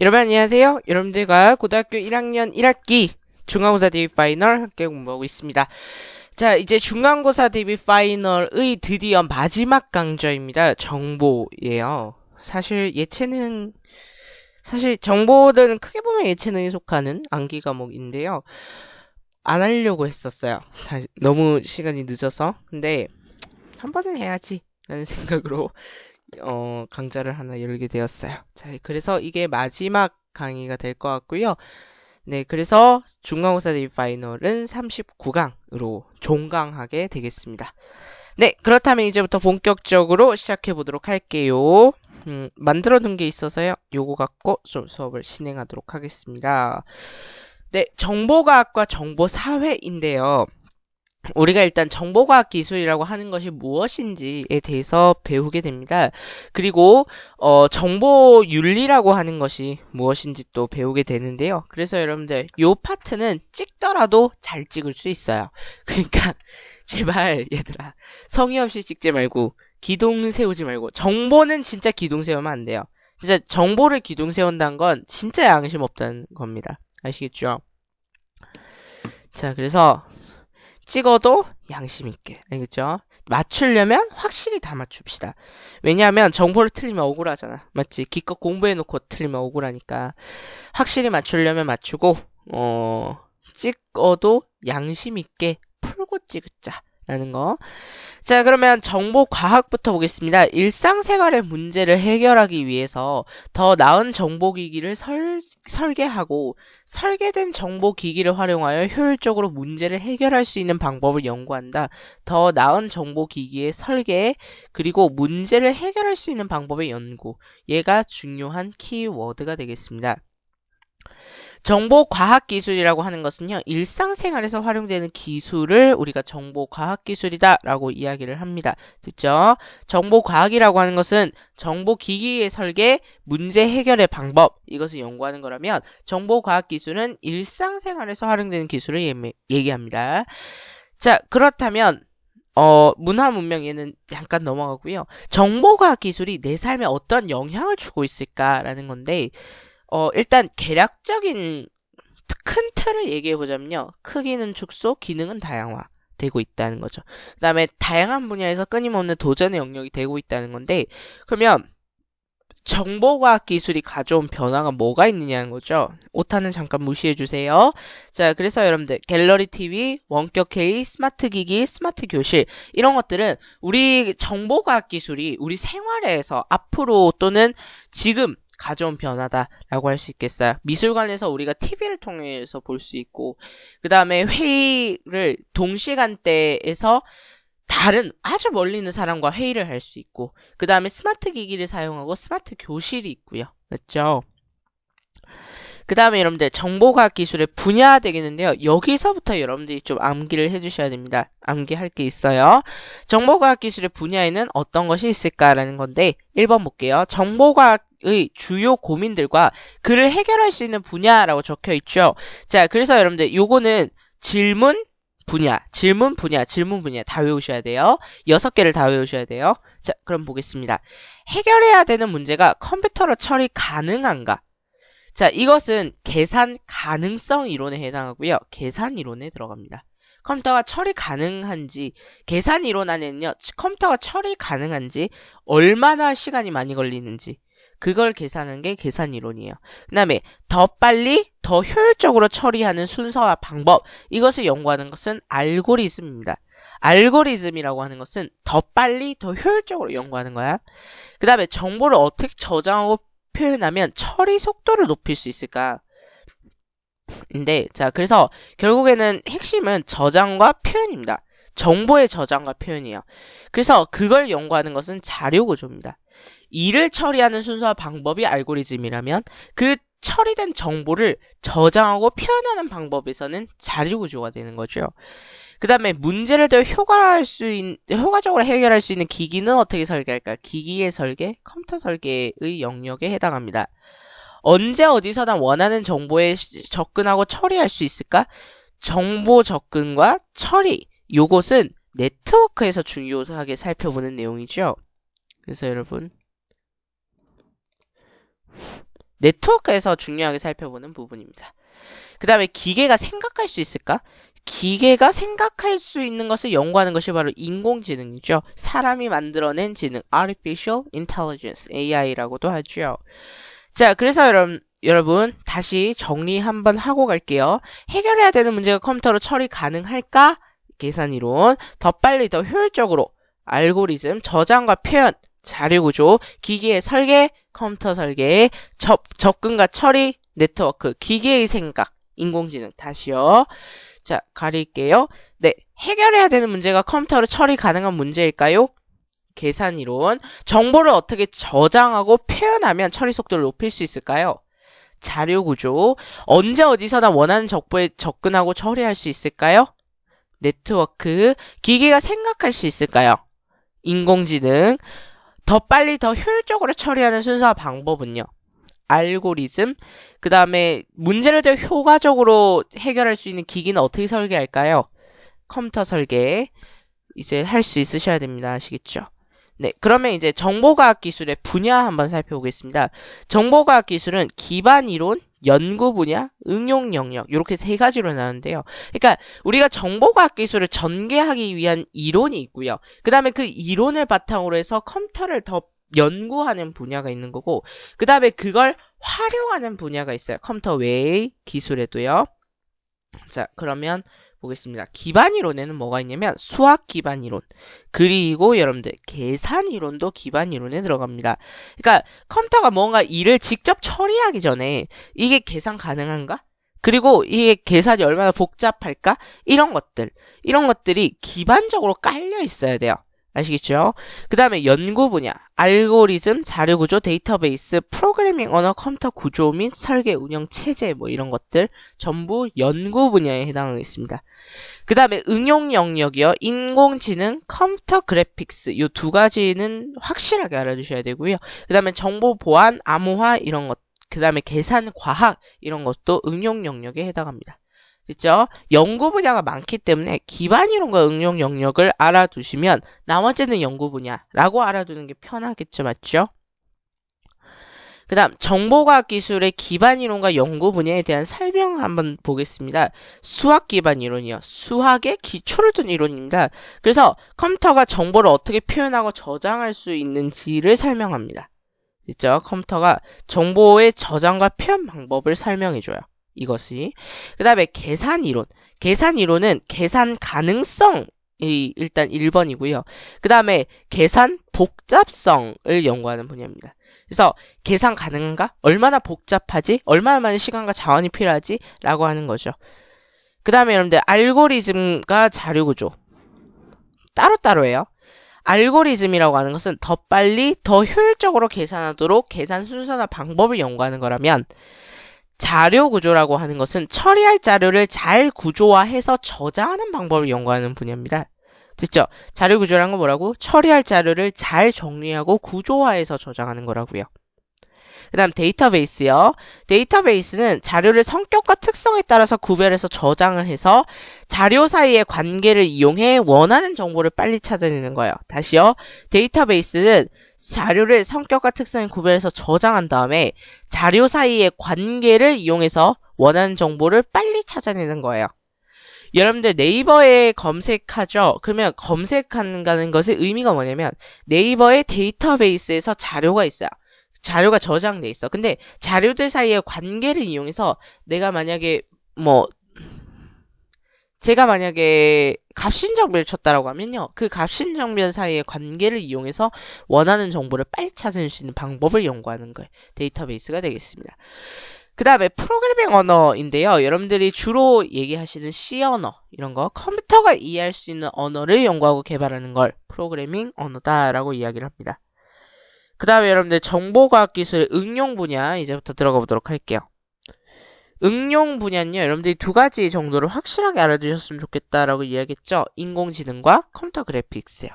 여러분 안녕하세요. 여러분들과 고등학교 1학년 1학기 중간고사 대비 파이널 함께 공부하고 있습니다. 자, 이제 중간고사 대비 파이널의 드디어 마지막 강좌입니다. 정보예요. 사실 정보들은 크게 보면 예체능에 속하는 암기 과목인데요. 안 하려고 했었어요. 사실 너무 시간이 늦어서. 근데 한 번은 해야지 라는 생각으로 강좌를 하나 열게 되었어요. 자, 그래서 이게 마지막 강의가 될 것 같고요. 네, 그래서 중간고사 대비 파이널은 39강으로 종강하게 되겠습니다. 네, 그렇다면 이제부터 본격적으로 시작해 보도록 할게요. 만들어 둔 게 있어서요. 요거 갖고 좀 수업을 진행하도록 하겠습니다. 네, 정보과학과 정보사회인데요. 우리가 일단 정보과학 기술이라고 하는 것이 무엇인지에 대해서 배우게 됩니다. 그리고 정보윤리라고 하는 것이 무엇인지 또 배우게 되는데요. 그래서 여러분들 요 파트는 찍더라도 잘 찍을 수 있어요. 그러니까 제발 얘들아 성의 없이 찍지 말고 기둥 세우지 말고, 정보는 진짜 기둥 세우면 안 돼요. 진짜 정보를 기둥 세운다는 건 진짜 양심 없다는 겁니다. 아시겠죠? 자, 그래서 찍어도 양심 있게, 알겠죠? 맞추려면 확실히 다 맞춥시다. 왜냐하면 정보를 틀리면 억울하잖아, 맞지? 기껏 공부해놓고 틀리면 억울하니까 확실히 맞추려면 맞추고 찍어도 양심 있게 풀고 찍자 라는 거. 자, 그러면 정보과학부터 보겠습니다. 일상생활의 문제를 해결하기 위해서 더 나은 정보기기를 설계하고 설계된 정보기기를 활용하여 효율적으로 문제를 해결할 수 있는 방법을 연구한다. 더 나은 정보기기의 설계, 그리고 문제를 해결할 수 있는 방법의 연구. 얘가 중요한 키워드가 되겠습니다. 정보과학기술이라고 하는 것은요, 일상생활에서 활용되는 기술을 우리가 정보과학기술이다 라고 이야기를 합니다. 됐죠? 정보과학이라고 하는 것은 정보기기의 설계, 문제 해결의 방법, 이것을 연구하는 거라면 정보과학기술은 일상생활에서 활용되는 기술을 얘기합니다. 자, 그렇다면 문화문명 얘는 잠깐 넘어가고요. 정보과학기술이 내 삶에 어떤 영향을 주고 있을까라는 건데, 일단 개략적인 큰 틀을 얘기해보자면요. 크기는 축소, 기능은 다양화 되고 있다는 거죠. 그 다음에 다양한 분야에서 끊임없는 도전의 영역이 되고 있다는 건데, 그러면 정보과학 기술이 가져온 변화가 뭐가 있느냐는 거죠. 오타는 잠깐 무시해주세요. 자, 그래서 여러분들 갤러리 TV, 원격 회의, 스마트 기기, 스마트 교실, 이런 것들은 우리 정보과학 기술이 우리 생활에서 앞으로 또는 지금 가져온 변화다라고 할 수 있겠어요. 미술관에서 우리가 TV를 통해서 볼 수 있고, 그 다음에 회의를 동시간대에서 다른 아주 멀리 있는 사람과 회의를 할 수 있고, 그 다음에 스마트 기기를 사용하고 스마트 교실이 있고요. 맞죠? 그 다음에 여러분들 정보과학 기술의 분야 되겠는데요. 여기서부터 여러분들이 좀 암기를 해주셔야 됩니다. 암기할 게 있어요. 정보과학 기술의 분야에는 어떤 것이 있을까라는 건데, 1번 볼게요. 정보과학의 주요 고민들과 그를 해결할 수 있는 분야라고 적혀 있죠. 자, 그래서 여러분들 요거는 질문 분야 다 외우셔야 돼요. 6개를 다 외우셔야 돼요. 자, 그럼 보겠습니다. 해결해야 되는 문제가 컴퓨터로 처리 가능한가? 자, 이것은 계산 가능성 이론에 해당하고요. 계산 이론에 들어갑니다. 컴퓨터가 처리 가능한지, 계산 이론 안에는요, 컴퓨터가 처리 가능한지, 얼마나 시간이 많이 걸리는지, 그걸 계산하는 게 계산 이론이에요. 그 다음에 더 빨리, 더 효율적으로 처리하는 순서와 방법, 이것을 연구하는 것은 알고리즘입니다. 알고리즘이라고 하는 것은 더 빨리, 더 효율적으로 연구하는 거야. 그 다음에 정보를 어떻게 저장하고 표현하면 처리 속도를 높일 수 있을까? 인데, 자, 그래서 결국에는 핵심은 저장과 표현입니다. 정보의 저장과 표현이에요. 그래서 그걸 연구하는 것은 자료 구조입니다. 일을 처리하는 순서와 방법이 알고리즘이라면 그 처리된 정보를 저장하고 표현하는 방법에서는 자료 구조가 되는 거죠. 그 다음에 문제를 더 효과적으로 해결할 수 있는 기기는 어떻게 설계할까? 기기의 설계, 컴퓨터 설계의 영역에 해당합니다. 언제 어디서나 원하는 정보에 접근하고 처리할 수 있을까? 정보 접근과 처리, 요것은 네트워크에서 중요하게 살펴보는 내용이죠. 그래서 여러분 네트워크에서 중요하게 살펴보는 부분입니다. 그 다음에 기계가 생각할 수 있을까? 기계가 생각할 수 있는 것을 연구하는 것이 바로 인공지능이죠. 사람이 만들어낸 지능, Artificial Intelligence, AI라고도 하죠. 자, 그래서 여러분 다시 정리 한번 하고 갈게요. 해결해야 되는 문제가 컴퓨터로 처리 가능할까? 계산이론, 더 빨리 더 효율적으로, 알고리즘, 저장과 표현, 자료구조, 기계의 설계, 컴퓨터 설계, 접근과 처리, 네트워크, 기계의 생각, 인공지능. 다시요. 자, 가릴게요. 네, 해결해야 되는 문제가 컴퓨터로 처리 가능한 문제일까요? 계산이론. 정보를 어떻게 저장하고 표현하면 처리 속도를 높일 수 있을까요? 자료구조. 언제 어디서나 원하는 정보에 접근하고 처리할 수 있을까요? 네트워크. 기계가 생각할 수 있을까요? 인공지능. 더 빨리 더 효율적으로 처리하는 순서와 방법은요? 알고리즘. 그 다음에 문제를 더 효과적으로 해결할 수 있는 기기는 어떻게 설계할까요? 컴퓨터 설계. 이제 할 수 있으셔야 됩니다. 아시겠죠? 네, 그러면 이제 정보과학 기술의 분야 한번 살펴보겠습니다. 정보과학 기술은 기반 이론, 연구 분야, 응용 영역 이렇게 세 가지로 나누는데요. 그러니까 우리가 정보과학 기술을 전개하기 위한 이론이 있고요. 그 다음에 그 이론을 바탕으로 해서 컴퓨터를 더 연구하는 분야가 있는 거고, 그 다음에 그걸 활용하는 분야가 있어요. 컴퓨터 외의 기술에도요. 자, 그러면 보겠습니다. 기반 이론에는 뭐가 있냐면 수학 기반 이론, 그리고 여러분들 계산 이론도 기반 이론에 들어갑니다. 그러니까 컴퓨터가 뭔가 일을 직접 처리하기 전에 이게 계산 가능한가? 그리고 이게 계산이 얼마나 복잡할까? 이런 것들이 기반적으로 깔려 있어야 돼요. 아시겠죠? 그 다음에 연구 분야, 알고리즘, 자료구조, 데이터베이스, 프로그래밍 언어, 컴퓨터 구조 및 설계, 운영, 체제 뭐 이런 것들 전부 연구 분야에 해당하겠습니다. 그 다음에 응용 영역이요. 인공지능, 컴퓨터 그래픽스 이 두 가지는 확실하게 알아두셔야 되고요. 그 다음에 정보 보안, 암호화 이런 것, 그 다음에 계산 과학 이런 것도 응용 영역에 해당합니다. 됐죠? 연구 분야가 많기 때문에 기반 이론과 응용 영역을 알아두시면 나머지는 연구 분야라고 알아두는 게 편하겠죠, 맞죠? 그 다음 정보과학 기술의 기반 이론과 연구 분야에 대한 설명 한번 보겠습니다. 수학 기반 이론이요. 수학의 기초를 둔 이론입니다. 그래서 컴퓨터가 정보를 어떻게 표현하고 저장할 수 있는지를 설명합니다. 됐죠? 컴퓨터가 정보의 저장과 표현 방법을 설명해줘요. 이것이. 그 다음에 계산 이론. 계산 이론은 계산 가능성이 일단 1번이고요. 그 다음에 계산 복잡성을 연구하는 분야입니다. 그래서 계산 가능한가? 얼마나 복잡하지? 얼마나 많은 시간과 자원이 필요하지? 라고 하는 거죠. 그 다음에 여러분들 알고리즘과 자료구조. 따로따로예요. 알고리즘이라고 하는 것은 더 빨리, 더 효율적으로 계산하도록 계산 순서나 방법을 연구하는 거라면, 자료 구조라고 하는 것은 처리할 자료를 잘 구조화해서 저장하는 방법을 연구하는 분야입니다. 됐죠? 자료 구조라는 건 뭐라고? 처리할 자료를 잘 정리하고 구조화해서 저장하는 거라고요. 그 다음 데이터베이스요. 데이터베이스는 자료를 성격과 특성에 따라서 구별해서 저장을 해서 자료 사이의 관계를 이용해 원하는 정보를 빨리 찾아내는 거예요. 다시요. 데이터베이스는 자료를 성격과 특성에 구별해서 저장한 다음에 자료 사이의 관계를 이용해서 원하는 정보를 빨리 찾아내는 거예요. 여러분들 네이버에 검색하죠? 그러면 검색한다는 것의 의미가 뭐냐면 네이버의 데이터베이스에서 자료가 있어요. 자료가 저장돼 있어. 근데 자료들 사이의 관계를 이용해서 제가 만약에 값신정비를 쳤다라고 하면요. 그 값신정비 사이의 관계를 이용해서 원하는 정보를 빨리 찾을 수 있는 방법을 연구하는 거예요. 데이터베이스가 되겠습니다. 그 다음에 프로그래밍 언어인데요. 여러분들이 주로 얘기하시는 C 언어 이런 거 컴퓨터가 이해할 수 있는 언어를 연구하고 개발하는 걸 프로그래밍 언어다라고 이야기를 합니다. 그 다음에 여러분들 정보과학 기술의 응용 분야 이제부터 들어가 보도록 할게요. 응용 분야는요. 여러분들이 두 가지 정도를 확실하게 알아두셨으면 좋겠다라고 이야기했죠. 인공지능과 컴퓨터 그래픽스요.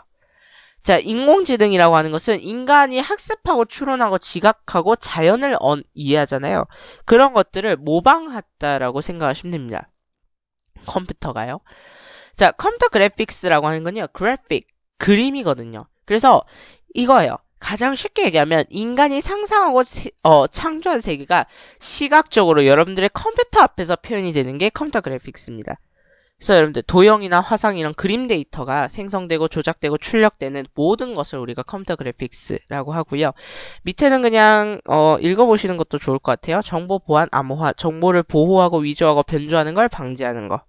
자, 인공지능이라고 하는 것은 인간이 학습하고 추론하고 지각하고 자연을 이해하잖아요. 그런 것들을 모방했다라고 생각하시면 됩니다. 컴퓨터가요. 자, 컴퓨터 그래픽스라고 하는 건요. 그래픽, 그림이거든요. 그래서 이거예요. 가장 쉽게 얘기하면 인간이 상상하고 창조한 세계가 시각적으로 여러분들의 컴퓨터 앞에서 표현이 되는 게 컴퓨터 그래픽스입니다. 그래서 여러분들 도형이나 화상 이런 그림 데이터가 생성되고 조작되고 출력되는 모든 것을 우리가 컴퓨터 그래픽스라고 하고요. 밑에는 그냥 읽어보시는 것도 좋을 것 같아요. 정보 보안 암호화, 정보를 보호하고 위조하고 변조하는 걸 방지하는 거.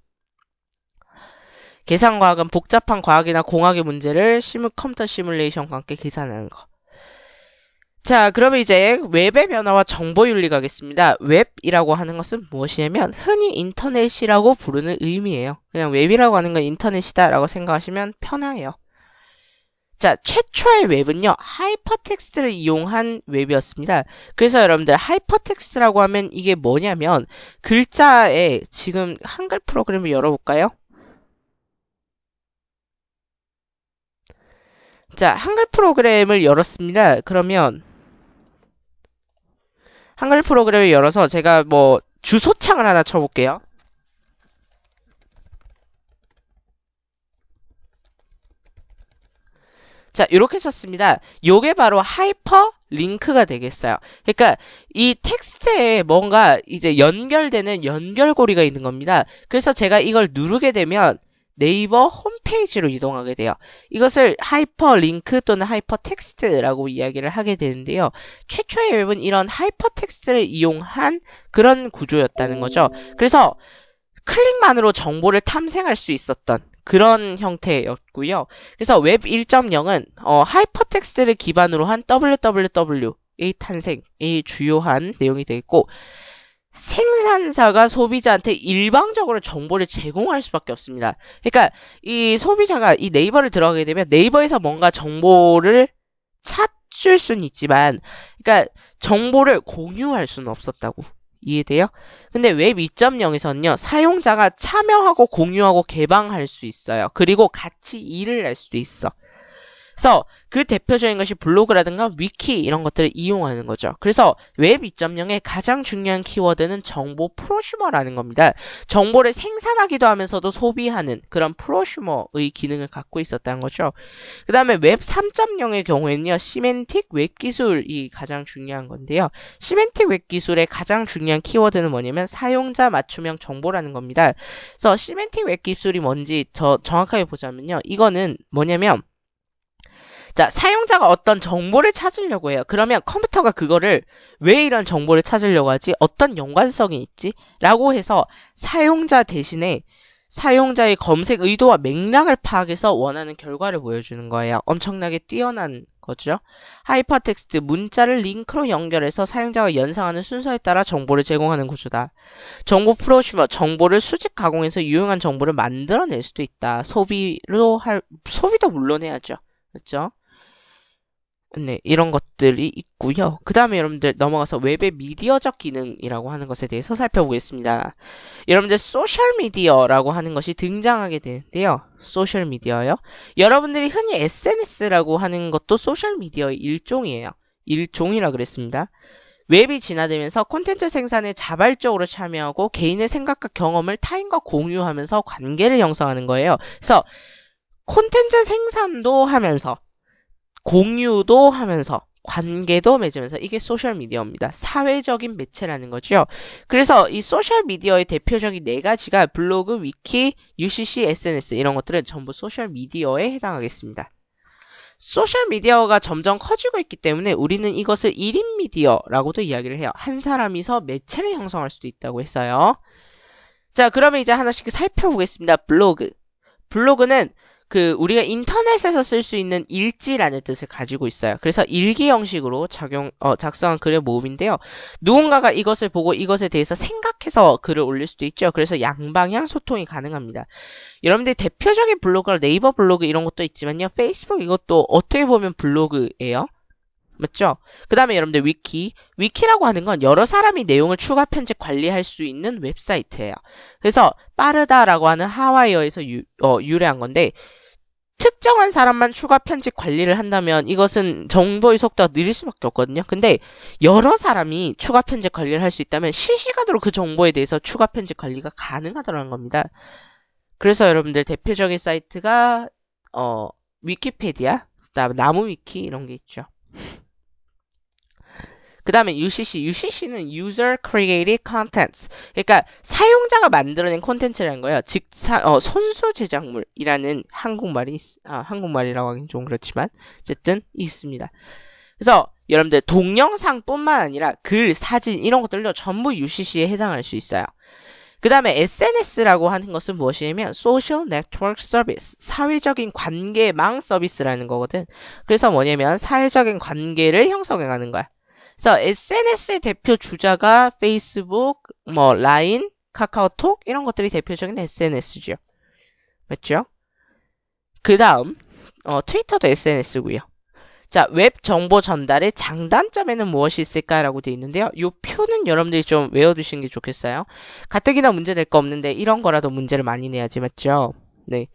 계산과학은 복잡한 과학이나 공학의 문제를 컴퓨터 시뮬레이션과 함께 계산하는 거. 자, 그러면 이제 웹의 변화와 정보윤리 가겠습니다. 웹이라고 하는 것은 무엇이냐면 흔히 인터넷이라고 부르는 의미예요. 그냥 웹이라고 하는 건 인터넷이다 라고 생각하시면 편해요. 자, 최초의 웹은요, 하이퍼텍스트를 이용한 웹이었습니다. 그래서 여러분들 하이퍼텍스트라고 하면 이게 뭐냐면 글자에 지금 한글 프로그램을 열어볼까요? 자, 한글 프로그램을 열었습니다. 그러면 한글 프로그램을 열어서 제가 뭐 주소창을 하나 쳐볼게요. 자, 이렇게 쳤습니다. 요게 바로 하이퍼 링크가 되겠어요. 그러니까 이 텍스트에 뭔가 이제 연결되는 연결고리가 있는 겁니다. 그래서 제가 이걸 누르게 되면 네이버 홈페이지로 이동하게 돼요. 이것을 하이퍼링크 또는 하이퍼텍스트라고 이야기를 하게 되는데요. 최초의 웹은 이런 하이퍼텍스트를 이용한 그런 구조였다는 거죠. 그래서 클릭만으로 정보를 탐색할 수 있었던 그런 형태였고요. 그래서 웹 1.0은 하이퍼텍스트를 기반으로 한 www의 탄생이 주요한 내용이 되겠고, 생산사가 소비자한테 일방적으로 정보를 제공할 수밖에 없습니다. 그러니까 이 소비자가 이 네이버를 들어가게 되면 네이버에서 뭔가 정보를 찾을 수는 있지만, 그러니까 정보를 공유할 수는 없었다고. 이해돼요? 근데 웹 2.0에서는요, 사용자가 참여하고 공유하고 개방할 수 있어요. 그리고 같이 일을 할 수도 있어. 그래서 그 대표적인 것이 블로그라든가 위키 이런 것들을 이용하는 거죠. 그래서 웹 2.0의 가장 중요한 키워드는 정보 프로슈머라는 겁니다. 정보를 생산하기도 하면서도 소비하는 그런 프로슈머의 기능을 갖고 있었다는 거죠. 그 다음에 웹 3.0의 경우에는요, 시멘틱 웹 기술이 가장 중요한 건데요. 시멘틱 웹 기술의 가장 중요한 키워드는 뭐냐면 사용자 맞춤형 정보라는 겁니다. 그래서 시멘틱 웹 기술이 뭔지 정확하게 보자면요, 이거는 뭐냐면, 자, 사용자가 어떤 정보를 찾으려고 해요. 그러면 컴퓨터가 그거를 왜 이런 정보를 찾으려고 하지? 어떤 연관성이 있지? 라고 해서 사용자 대신에 사용자의 검색 의도와 맥락을 파악해서 원하는 결과를 보여주는 거예요. 엄청나게 뛰어난 거죠. 하이퍼텍스트, 문자를 링크로 연결해서 사용자가 연상하는 순서에 따라 정보를 제공하는 구조다. 정보 프로슈머, 정보를 수집 가공해서 유용한 정보를 만들어낼 수도 있다. 소비도 물론 해야죠. 그렇죠? 네, 이런 것들이 있고요. 그 다음에 여러분들 넘어가서 웹의 미디어적 기능이라고 하는 것에 대해서 살펴보겠습니다. 여러분들 소셜미디어라고 하는 것이 등장하게 되는데요. 소셜미디어요. 여러분들이 흔히 SNS라고 하는 것도 소셜미디어의 일종이에요. 일종이라 그랬습니다. 웹이 진화되면서 콘텐츠 생산에 자발적으로 참여하고 개인의 생각과 경험을 타인과 공유하면서 관계를 형성하는 거예요. 그래서 콘텐츠 생산도 하면서 공유도 하면서 관계도 맺으면서 이게 소셜미디어입니다. 사회적인 매체라는 거죠. 그래서 이 소셜미디어의 대표적인 네 가지가 블로그, 위키, UCC, SNS 이런 것들은 전부 소셜미디어에 해당하겠습니다. 소셜미디어가 점점 커지고 있기 때문에 우리는 이것을 1인 미디어라고도 이야기를 해요. 한 사람이서 매체를 형성할 수도 있다고 했어요. 자, 그러면 이제 하나씩 살펴보겠습니다. 블로그는 우리가 인터넷에서 쓸 수 있는 일지라는 뜻을 가지고 있어요. 그래서 일기 형식으로 작성한 글의 모음인데요. 누군가가 이것을 보고 이것에 대해서 생각해서 글을 올릴 수도 있죠. 그래서 양방향 소통이 가능합니다. 여러분들 대표적인 블로그가 네이버 블로그 이런 것도 있지만요. 페이스북 이것도 어떻게 보면 블로그예요. 맞죠? 그 다음에 여러분들 위키라고 하는 건 여러 사람이 내용을 추가 편집 관리할 수 있는 웹사이트예요. 그래서 빠르다라고 하는 하와이어에서 유래한 건데 특정한 사람만 추가 편집 관리를 한다면 이것은 정보의 속도가 느릴 수밖에 없거든요. 근데 여러 사람이 추가 편집 관리를 할 수 있다면 실시간으로 그 정보에 대해서 추가 편집 관리가 가능하다는 겁니다. 그래서 여러분들 대표적인 사이트가 위키페디아, 그다음에 나무위키 이런 게 있죠. 그 다음에 UCC는 User Created Contents. 그러니까 사용자가 만들어낸 콘텐츠라는 거예요. 즉, 손수 제작물이라는 한국말이라고 하긴 좀 그렇지만, 어쨌든 있습니다. 그래서 여러분들 동영상뿐만 아니라 글, 사진 이런 것들도 전부 UCC에 해당할 수 있어요. 그 다음에 SNS라고 하는 것은 무엇이냐면 Social Network Service, 사회적인 관계망 서비스라는 거거든. 그래서 뭐냐면 사회적인 관계를 형성해가는 거야. 그래서 SNS의 대표 주자가 페이스북, 라인, 카카오톡 이런 것들이 대표적인 SNS죠. 맞죠? 그 다음 트위터도 SNS고요. 자, 웹 정보 전달의 장단점에는 무엇이 있을까라고 되어 있는데요. 이 표는 여러분들이 좀 외워두시는 게 좋겠어요. 가뜩이나 문제 낼 거 없는데 이런 거라도 문제를 많이 내야지, 맞죠? 네.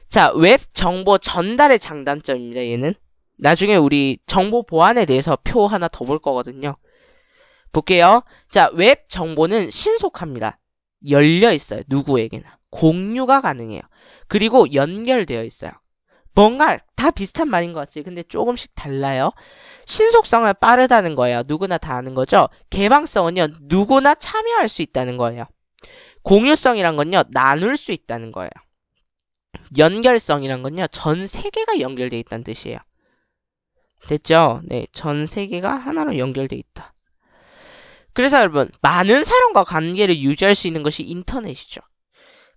자, 웹 정보 전달의 장단점입니다. 얘는. 나중에 우리 정보 보안에 대해서 표 하나 더 볼 거거든요. 볼게요. 자, 웹 정보는 신속합니다. 열려 있어요. 누구에게나. 공유가 가능해요. 그리고 연결되어 있어요. 뭔가 다 비슷한 말인 것 같아요. 근데 조금씩 달라요. 신속성은 빠르다는 거예요. 누구나 다 아는 거죠. 개방성은요. 누구나 참여할 수 있다는 거예요. 공유성이란 건요. 나눌 수 있다는 거예요. 연결성이란 건요. 전 세계가 연결되어 있다는 뜻이에요. 됐죠? 네, 전 세계가 하나로 연결되어 있다. 그래서 여러분, 많은 사람과 관계를 유지할 수 있는 것이 인터넷이죠.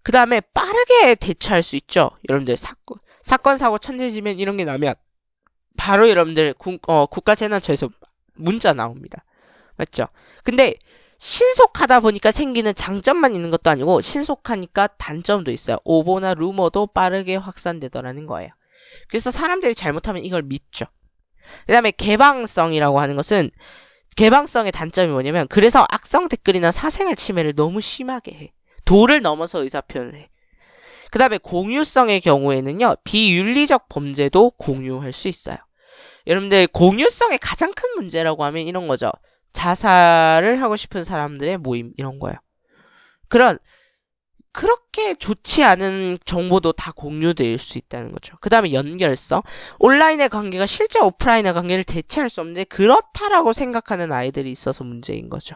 그 다음에 빠르게 대처할 수 있죠. 여러분들 사건, 사고, 천재지변 이런 게 나면 바로 여러분들 국가재난처에서 문자 나옵니다. 맞죠? 근데 신속하다 보니까 생기는 장점만 있는 것도 아니고 신속하니까 단점도 있어요. 오보나 루머도 빠르게 확산되더라는 거예요. 그래서 사람들이 잘못하면 이걸 믿죠. 그 다음에 개방성이라고 하는 것은 개방성의 단점이 뭐냐면 그래서 악성 댓글이나 사생활 침해를 너무 심하게 해. 도를 넘어서 의사표현을 해. 그 다음에 공유성의 경우에는요. 비윤리적 범죄도 공유할 수 있어요. 여러분들 공유성의 가장 큰 문제라고 하면 이런 거죠. 자살을 하고 싶은 사람들의 모임 이런 거예요. 그렇게 좋지 않은 정보도 다 공유될 수 있다는 거죠. 그 다음에 연결성. 온라인의 관계가 실제 오프라인의 관계를 대체할 수 없는데 그렇다라고 생각하는 아이들이 있어서 문제인 거죠.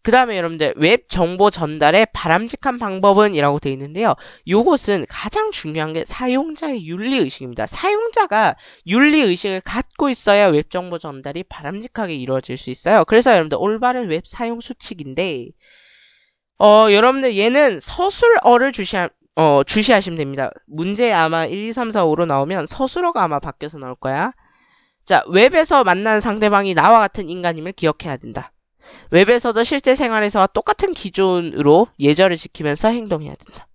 그 다음에 여러분들 웹 정보 전달의 바람직한 방법은 이라고 되어 있는데요. 요것은 가장 중요한 게 사용자의 윤리의식입니다. 사용자가 윤리의식을 갖고 있어야 웹 정보 전달이 바람직하게 이루어질 수 있어요. 그래서 여러분들 올바른 웹 사용 수칙인데 여러분들 얘는 서술어를 주시하시면 됩니다. 문제 아마 1, 2, 3, 4, 5로 나오면 서술어가 아마 바뀌어서 나올 거야. 자, 웹에서 만난 상대방이 나와 같은 인간임을 기억해야 된다. 웹에서도 실제 생활에서와 똑같은 기준으로 예절을 지키면서 행동해야 된다.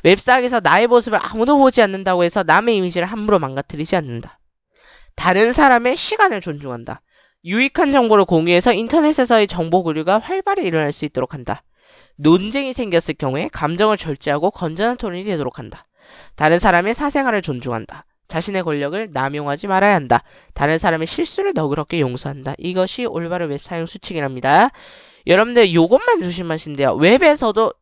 웹상에서 나의 모습을 아무도 보지 않는다고 해서 남의 이미지를 함부로 망가뜨리지 않는다. 다른 사람의 시간을 존중한다. 유익한 정보를 공유해서 인터넷에서의 정보 교류가 활발히 일어날 수 있도록 한다. 논쟁이 생겼을 경우에 감정을 절제하고 건전한 토론이 되도록 한다. 다른 사람의 사생활을 존중한다. 자신의 권력을 남용하지 말아야 한다. 다른 사람의 실수를 너그럽게 용서한다. 이것이 올바른 웹 사용 수칙이랍니다. 여러분들 요것만 조심하시면 돼요. 웹에서도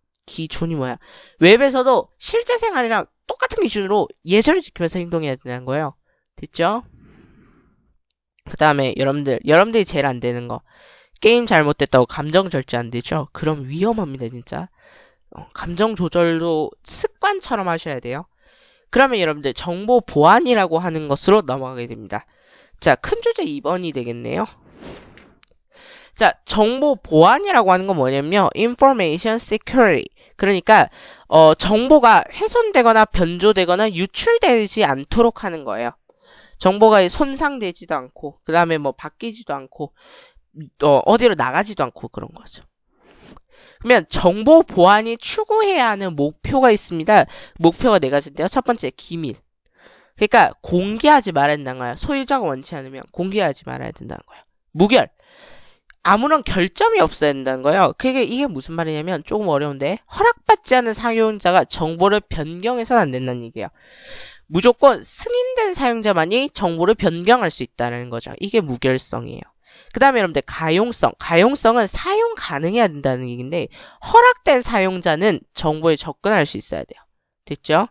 웹에서도 실제 생활이랑 똑같은 기준으로 예절을 지키면서 행동해야 되는 거예요. 됐죠? 그 다음에 여러분들이 제일 안 되는 거. 게임 잘못됐다고 감정 절제 안 되죠? 그럼 위험합니다, 진짜. 감정 조절도 습관처럼 하셔야 돼요. 그러면 여러분들 정보 보안이라고 하는 것으로 넘어가게 됩니다. 자, 큰 주제 2번이 되겠네요. 자, 정보 보안이라고 하는 건 뭐냐면요. Information Security. 그러니까 정보가 훼손되거나 변조되거나 유출되지 않도록 하는 거예요. 정보가 손상되지도 않고 그 다음에 바뀌지도 않고 어디로 나가지도 않고 그런 거죠. 그러면 정보 보안이 추구해야 하는 목표가 있습니다. 목표가 4가지인데요. 첫 번째, 기밀. 그러니까 공개하지 말아야 된다는 거예요. 소유자가 원치 않으면 공개하지 말아야 된다는 거예요. 무결. 아무런 결점이 없어야 된다는 거예요. 이게 무슨 말이냐면 조금 어려운데 허락받지 않은 사용자가 정보를 변경해서는 안 된다는 얘기예요. 무조건 승인된 사용자만이 정보를 변경할 수 있다는 거죠. 이게 무결성이에요. 그 다음에 여러분들 가용성. 가용성은 사용 가능해야 된다는 얘기인데 허락된 사용자는 정보에 접근할 수 있어야 돼요. 됐죠?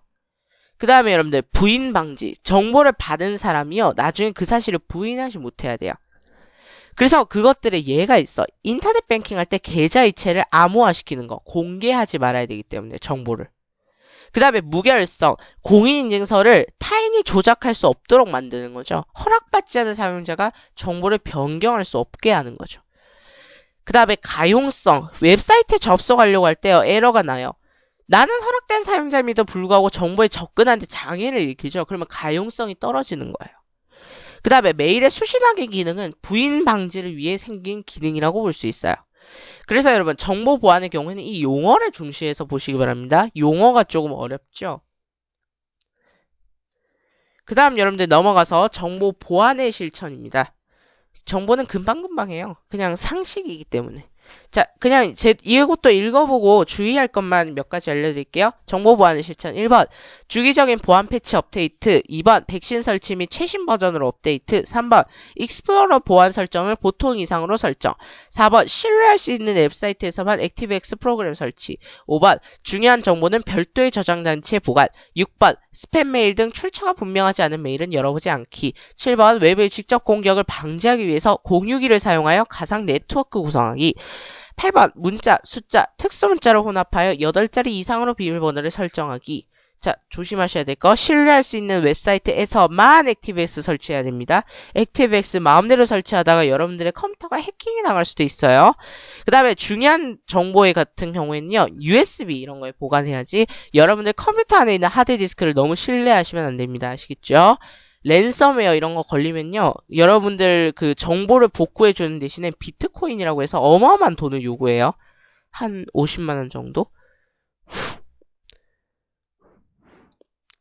그 다음에 여러분들 부인 방지. 정보를 받은 사람이요. 나중에 그 사실을 부인하지 못해야 돼요. 그래서 그것들의 예가 있어. 인터넷 뱅킹 할 때 계좌 이체를 암호화시키는 거. 공개하지 말아야 되기 때문에 정보를. 그 다음에 무결성. 공인인증서를 타인이 조작할 수 없도록 만드는 거죠. 허락받지 않은 사용자가 정보를 변경할 수 없게 하는 거죠. 그 다음에 가용성. 웹사이트에 접속하려고 할 때요. 에러가 나요. 나는 허락된 사용자임에도 불구하고 정보에 접근하는데 장애를 일으키죠. 그러면 가용성이 떨어지는 거예요. 그 다음에 메일의 수신 확인 기능은 부인 방지를 위해 생긴 기능이라고 볼 수 있어요. 그래서 여러분 정보 보안의 경우에는 이 용어를 중시해서 보시기 바랍니다. 용어가 조금 어렵죠. 그 다음 여러분들 넘어가서 정보 보안의 실천입니다. 정보는 금방금방 해요. 그냥 상식이기 때문에. 자, 그냥 이것도 읽어보고 주의할 것만 몇 가지 알려드릴게요. 정보 보안의 실천 1번 주기적인 보안 패치 업데이트 2번 백신 설치 및 최신 버전으로 업데이트 3번 익스플로러 보안 설정을 보통 이상으로 설정 4번 신뢰할 수 있는 웹사이트에서만 액티브엑스 프로그램 설치 5번 중요한 정보는 별도의 저장 장치에 보관 6번 스팸 메일 등 출처가 분명하지 않은 메일은 열어보지 않기 7번 외부의 직접 공격을 방지하기 위해서 공유기를 사용하여 가상 네트워크 구성하기 8번 문자, 숫자, 특수문자를 혼합하여 8자리 이상으로 비밀번호를 설정하기. 자, 조심하셔야 될 거. 신뢰할 수 있는 웹사이트에서만 액티브엑스 설치해야 됩니다. 액티브엑스 마음대로 설치하다가 여러분들의 컴퓨터가 해킹이 나갈 수도 있어요. 그 다음에 중요한 정보의 같은 경우에는요. USB 이런 거에 보관해야지 여러분들 컴퓨터 안에 있는 하드디스크를 너무 신뢰하시면 안 됩니다. 아시겠죠? 랜섬웨어 이런 거 걸리면요. 여러분들 그 정보를 복구해 주는 대신에 비트코인이라고 해서 어마어마한 돈을 요구해요. 한 50만 원 정도?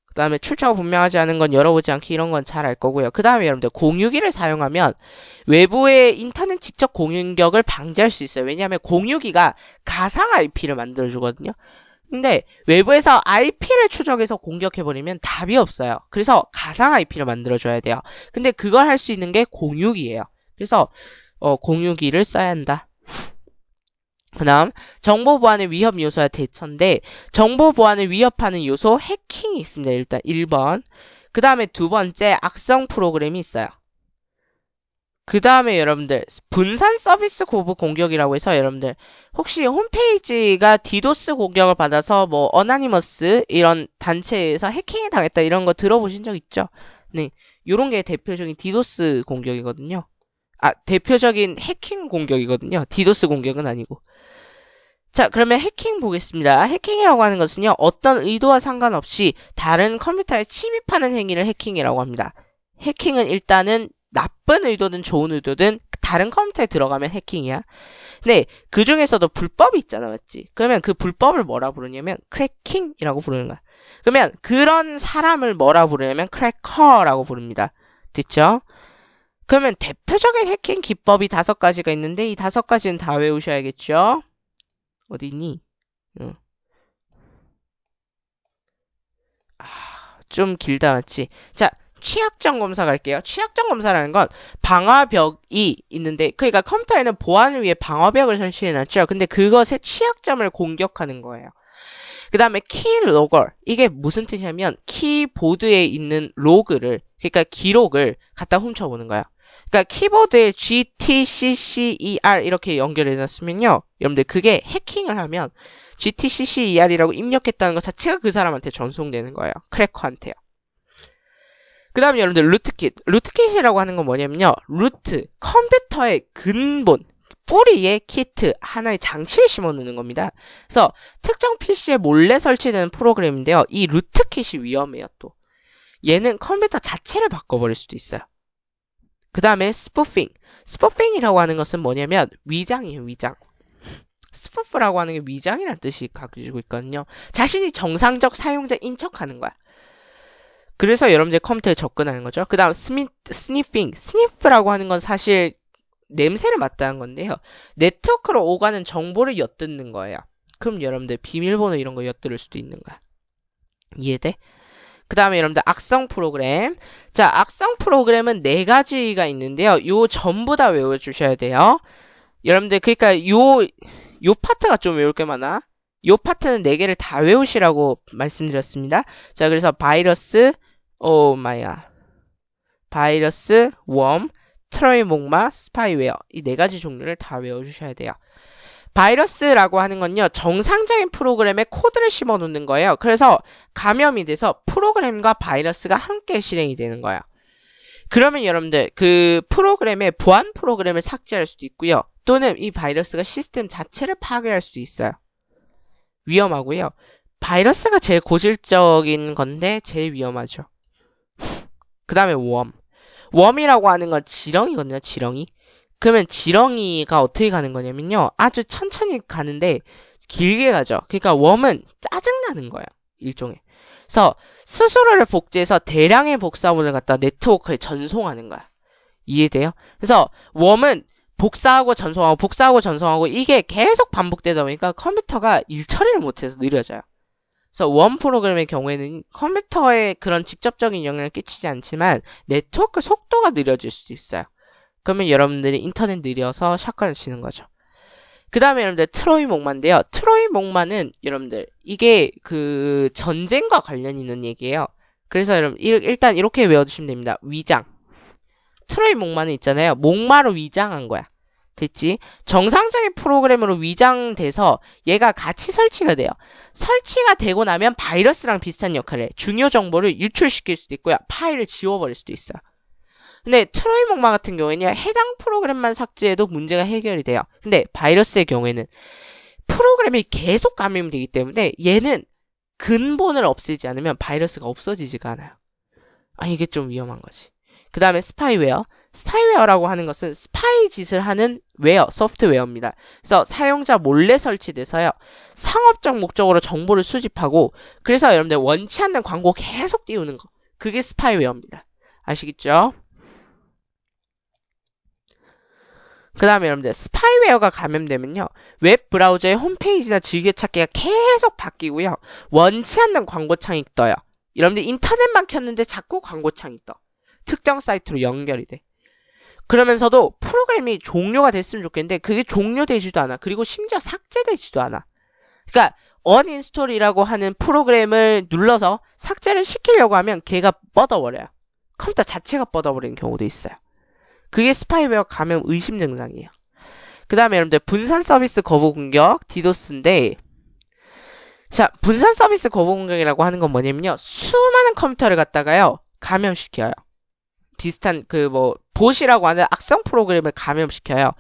그 다음에 출처가 분명하지 않은 건 열어보지 않기 이런 건 잘 알 거고요. 그 다음에 여러분들 공유기를 사용하면 외부의 인터넷 직접 공격을 방지할 수 있어요. 왜냐하면 공유기가 가상 IP를 만들어주거든요. 근데 외부에서 IP를 추적해서 공격해버리면 답이 없어요. 그래서 가상 IP를 만들어줘야 돼요. 근데 그걸 할 수 있는 게 공유기예요. 그래서 공유기를 써야 한다. 그 다음 정보 보안의 위협 요소와 대처인데 정보 보안을 위협하는 요소 해킹이 있습니다. 일단 1번. 그 다음에 두 번째 악성 프로그램이 있어요. 그 다음에 여러분들 분산 서비스 고부 공격이라고 해서 여러분들 혹시 홈페이지가 디도스 공격을 받아서 뭐 어나니머스 이런 단체에서 해킹이 당했다 이런 거 들어보신 적 있죠? 네, 요런 게 대표적인 디도스 공격이거든요. 대표적인 해킹 공격이거든요. 디도스 공격은 아니고. 자, 그러면 해킹 보겠습니다. 해킹이라고 하는 것은요. 어떤 의도와 상관없이 다른 컴퓨터에 침입하는 행위를 해킹이라고 합니다. 해킹은 일단은 나쁜 의도든 좋은 의도든 다른 컴퓨터에 들어가면 해킹이야. 근데 그 중에서도 불법이 있잖아, 맞지? 그러면 그 불법을 뭐라 부르냐면 크래킹이라고 부르는 거야. 그러면 그런 사람을 뭐라 부르냐면 크래커라고 부릅니다. 됐죠? 그러면 대표적인 해킹 기법이 5가지가 있는데 이 5가지는 다 외우셔야겠죠? 어디 있니? 좀 길다, 맞지? 자, 취약점 검사 갈게요. 취약점 검사라는 건 방화벽이 있는데 그러니까 컴퓨터에는 보안을 위해 방화벽을 설치해놨죠. 근데 그것의 취약점을 공격하는 거예요. 그 다음에 키로거. 이게 무슨 뜻이냐면 키보드에 있는 로그를 그러니까 기록을 갖다 훔쳐보는 거야. 그러니까 키보드에 GTCCER 이렇게 연결해놨으면요. 여러분들 그게 해킹을 하면 GTCCER이라고 입력했다는 것 자체가 그 사람한테 전송되는 거예요. 크래커한테요. 그 다음에 여러분들 루트킷. 루트킷이라고 하는 건 뭐냐면요. 루트, 컴퓨터의 근본, 뿌리에 키트, 하나의 장치를 심어 놓는 겁니다. 그래서 특정 PC에 몰래 설치되는 프로그램인데요. 이 루트킷이 위험해요, 또. 얘는 컴퓨터 자체를 바꿔버릴 수도 있어요. 그 다음에 스푸핑. 스푸핑이라고 하는 것은 뭐냐면 위장이에요, 위장. 스푸프라고 하는 게 위장이라는 뜻이 가지고 있거든요. 자신이 정상적 사용자인 척하는 거야. 그래서 여러분들 컴퓨터에 접근하는 거죠. 그 다음 스니핑. 스니프라고 하는 건 사실 냄새를 맡다는 건데요. 네트워크로 오가는 정보를 엿듣는 거예요. 그럼 여러분들 비밀번호 이런 거 엿들을 수도 있는 거야. 이해돼? 그 다음에 여러분들 악성 프로그램. 자, 악성 프로그램은 4가지가 있는데요. 요 전부 다 외워주셔야 돼요. 여러분들 그러니까 요 파트가 좀 외울 게 많아. 요 파트는 4개를 다 외우시라고 말씀드렸습니다. 자, 그래서 바이러스, 바이러스, 웜, 트로이 목마, 스파이웨어 이 4가지 종류를 다 외워주셔야 돼요. 바이러스라고 하는 건요, 정상적인 프로그램에 코드를 심어 놓는 거예요. 그래서 감염이 돼서 프로그램과 바이러스가 함께 실행이 되는 거예요. 그러면 여러분들 그 프로그램의 보안 프로그램을 삭제할 수도 있고요. 또는 이 바이러스가 시스템 자체를 파괴할 수도 있어요. 위험하고요. 바이러스가 제일 고질적인 건데 제일 위험하죠. 그 다음에 웜이라고 하는 건 지렁이거든요. 지렁이. 그러면 지렁이가 어떻게 가는 거냐면요. 아주 천천히 가는데 길게 가죠. 그러니까 웜은 짜증나는 거예요. 일종의. 그래서 스스로를 복제해서 대량의 복사본을 갖다 네트워크에 전송하는 거야. 이해돼요? 그래서 웜은 복사하고 전송하고 이게 계속 반복되다 보니까 컴퓨터가 일 처리를 못해서 느려져요. 그래서 웜 프로그램의 경우에는 컴퓨터에 그런 직접적인 영향을 끼치지 않지만 네트워크 속도가 느려질 수도 있어요. 그러면 여러분들이 인터넷 느려서 샷건을 치는 거죠. 그 다음에 여러분들 트로이 목마인데요. 트로이 목마는 여러분들 이게 그 전쟁과 관련 있는 얘기예요. 그래서 여러분 일단 이렇게 외워두시면 됩니다. 위장. 트로이 목마는 있잖아요. 목마로 위장한 거야. 됐지? 정상적인 프로그램으로 위장돼서 얘가 같이 설치가 돼요. 설치가 되고 나면 바이러스랑 비슷한 역할을 해. 중요 정보를 유출시킬 수도 있고요. 파일을 지워버릴 수도 있어요. 근데 트로이 목마 같은 경우에는 해당 프로그램만 삭제해도 문제가 해결이 돼요. 근데 바이러스의 경우에는 프로그램이 계속 감염이 되기 때문에 얘는 근본을 없애지 않으면 바이러스가 없어지지가 않아요. 이게 좀 위험한 거지. 그 다음에 스파이웨어. 스파이웨어라고 하는 것은 스파이 짓을 하는 소프트웨어입니다. 그래서 사용자 몰래 설치돼서요. 상업적 목적으로 정보를 수집하고 그래서 여러분들 원치 않는 광고 계속 띄우는 거. 그게 스파이웨어입니다. 아시겠죠? 그 다음에 여러분들 스파이웨어가 감염되면요. 웹 브라우저의 홈페이지나 즐겨찾기가 계속 바뀌고요. 원치 않는 광고창이 떠요. 여러분들 인터넷만 켰는데 자꾸 광고창이 떠. 특정 사이트로 연결이 돼. 그러면서도 프로그램이 종료가 됐으면 좋겠는데 그게 종료되지도 않아. 그리고 심지어 삭제되지도 않아. 그러니까 언인스톨이라고 하는 프로그램을 눌러서 삭제를 시키려고 하면 걔가 뻗어버려요. 컴퓨터 자체가 뻗어버리는 경우도 있어요. 그게 스파이웨어 감염 의심 증상이에요. 그 다음에 여러분들 분산 서비스 거부 공격, 디도스인데 자, 분산 서비스 거부 공격이라고 하는 건 뭐냐면요. 수많은 컴퓨터를 갖다가요. 감염시켜요. 비슷한 봇이라고 하는 악성 프로그램을 감염시켜요.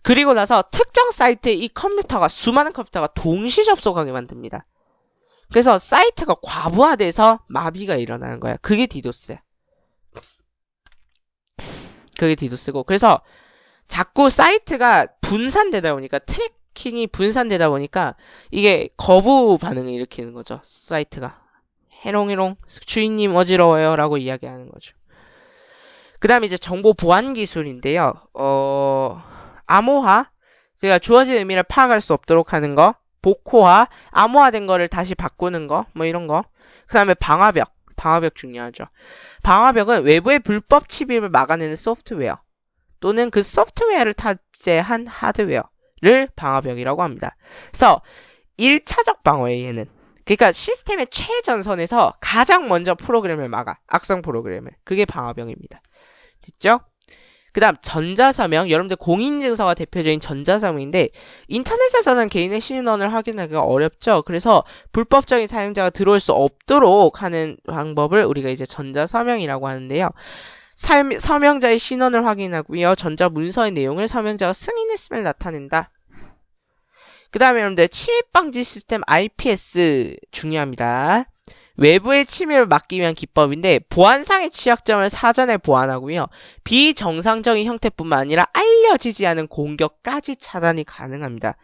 그리고 나서 특정 사이트에 이 컴퓨터가 수많은 컴퓨터가 동시 접속하게 만듭니다. 그래서 사이트가 과부하돼서 마비가 일어나는 거예요. 그게 디도스예요. 그게 디도스고 그래서 자꾸 사이트가 분산되다 보니까 트래킹이 분산되다 보니까 이게 거부 반응을 일으키는 거죠. 사이트가 해롱해롱 주인님 어지러워요 라고 이야기하는 거죠. 그 다음에 이제 정보 보안 기술인데요. 암호화 그러니까 주어진 의미를 파악할 수 없도록 하는 거, 복호화 암호화된 거를 다시 바꾸는 거 이런 거. 그 다음에 방화벽 중요하죠. 방화벽은 외부의 불법 침입을 막아내는 소프트웨어 또는 그 소프트웨어를 탑재한 하드웨어를 방화벽이라고 합니다. 그래서 1차적 방어예요, 얘는. 그러니까 시스템의 최전선에서 가장 먼저 프로그램을 막아. 악성 프로그램을. 그게 방화벽입니다. 됐죠? 그 다음 전자서명. 여러분들 공인인증서가 대표적인 전자서명인데 인터넷에서는 개인의 신원을 확인하기가 어렵죠. 그래서 불법적인 사용자가 들어올 수 없도록 하는 방법을 우리가 이제 전자서명이라고 하는데요. 서명자의 신원을 확인하고요. 전자문서의 내용을 서명자가 승인했음을 나타낸다. 그 다음에 여러분들 침입방지 시스템 IPS 중요합니다. 외부의 침입을 막기 위한 기법인데 보안상의 취약점을 사전에 보완하고요. 비정상적인 형태뿐만 아니라 알려지지 않은 공격까지 차단이 가능합니다.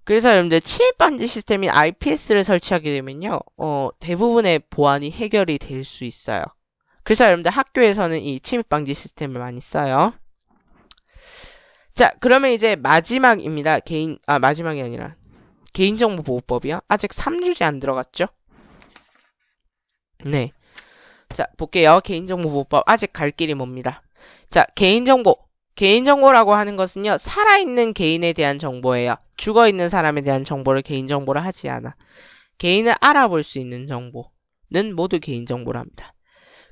그래서 여러분들 침입방지 시스템인 IPS를 설치하게 되면요. 대부분의 보안이 해결이 될 수 있어요. 그래서 여러분들 학교에서는 이 침입방지 시스템을 많이 써요. 자, 그러면 이제 마지막입니다. 마지막이 아니라 개인정보보호법이요. 아직 3주제 안 들어갔죠? 네. 자, 볼게요. 개인정보보호법. 아직 갈 길이 멉니다. 자, 개인정보 개인정보라고 하는 것은요, 살아있는 개인에 대한 정보예요. 죽어있는 사람에 대한 정보를 개인정보로 하지 않아. 개인을 알아볼 수 있는 정보는 모두 개인정보로 합니다.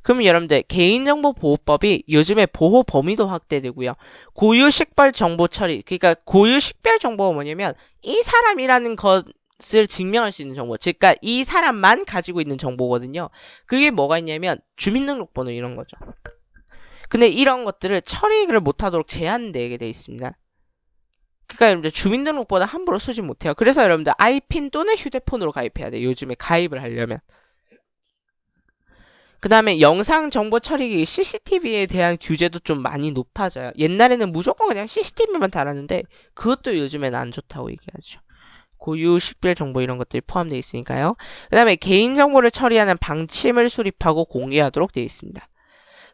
그럼 여러분들, 개인정보보호법이 요즘에 보호 범위도 확대되고요. 고유식별 정보 처리, 그러니까 고유식별 정보가 뭐냐면, 이 사람이라는 것을 증명할 수 있는 정보, 즉, 그러니까 이 사람만 가지고 있는 정보거든요. 그게 뭐가 있냐면, 주민등록번호 이런 거죠. 근데 이런 것들을 처리를 못하도록 제한되게 돼 있습니다. 그러니까 여러분들 주민등록번호 함부로 쓰지 못해요. 그래서 여러분들 아이핀 또는 휴대폰으로 가입해야 돼요. 요즘에 가입을 하려면. 그 다음에 영상 정보 처리기 CCTV에 대한 규제도 좀 많이 높아져요. 옛날에는 무조건 그냥 CCTV만 달았는데 그것도 요즘엔 안 좋다고 얘기하죠. 고유 식별 정보 이런 것들이 포함되어 있으니까요. 그 다음에 개인정보를 처리하는 방침을 수립하고 공개하도록 되어 있습니다.